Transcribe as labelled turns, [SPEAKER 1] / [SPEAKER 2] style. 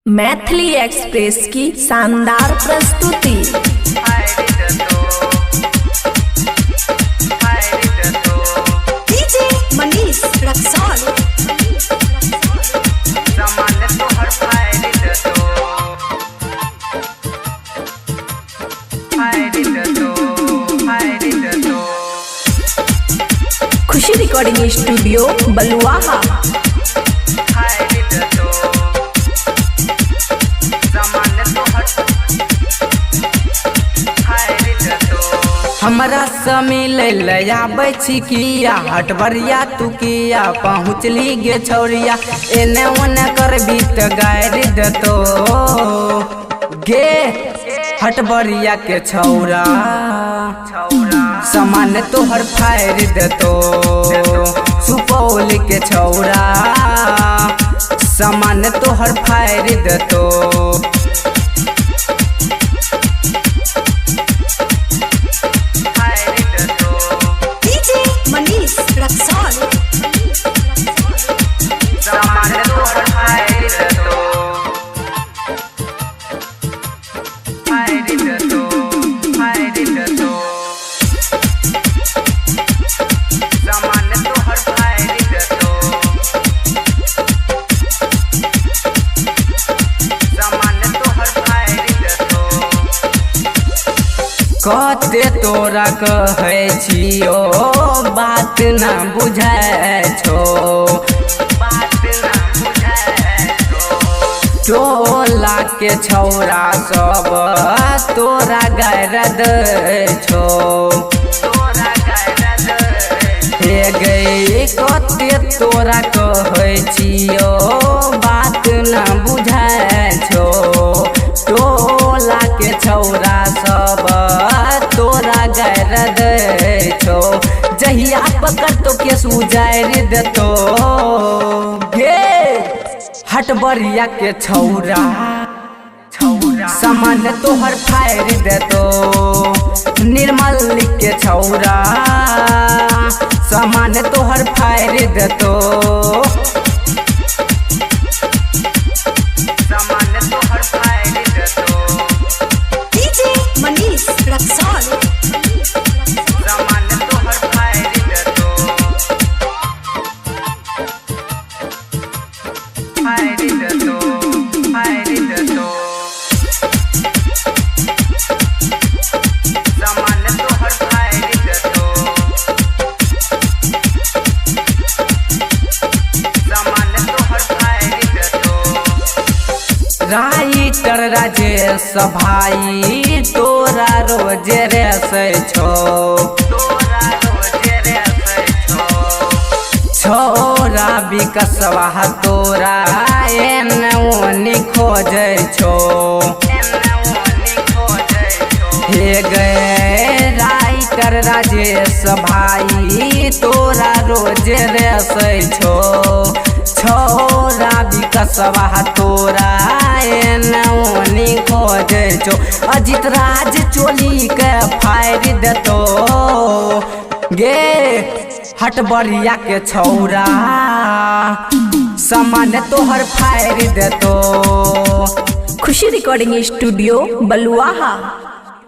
[SPEAKER 1] Maithili express की शानदार प्रस्तुति।
[SPEAKER 2] डीजे मनीष रक्सौल।
[SPEAKER 1] खुशी रिकॉर्डिंग स्टूडियो बलुआहा।
[SPEAKER 3] हमरा से मिले आबै छी किया हटबरिया तू किया पहुँचली गे छौरिया एने ओने करबी त गारि देतो गे हटबरिया के छौरा सामान तोहर फाड़ि देतो सुपौल के छौरा सामान तोहर फाड़ि देतो।
[SPEAKER 2] मनीष रक्सौल।
[SPEAKER 3] कते तोरा कहै छियो बात ना बुझै छो टोला के छौरा सब तोरा गायर दै छो हे गई कते तोरा कहै छियो बात ना बुझै छो टोला के छौरा सब तोरा गायर दै छो जहिया पकड़ तो केस उजारि देतो गे हटबरिया के छौरा सामान तोहर फाड़ि देतो निर्मल के छौरा सामान तोहर फाड़ि देतो।
[SPEAKER 2] डीजे मनीष रक्सौल।
[SPEAKER 3] राइटर राजेश भाई तोरा रोजे रेसै छो छोरा विकसवा तोरा एने ओनी खोजै छो हे गए राइटर राजेश भाई तोरा रोजे रेसै छो छोरा विकसवा तोरा एने ओनी खोजै छो अजित राज चोली के फाड़ि देतो गे हटबरिया के छौरा सामान तोहर फाड़ि देतो।
[SPEAKER 1] खुशी रिकॉर्डिंग स्टूडियो बलुआहा।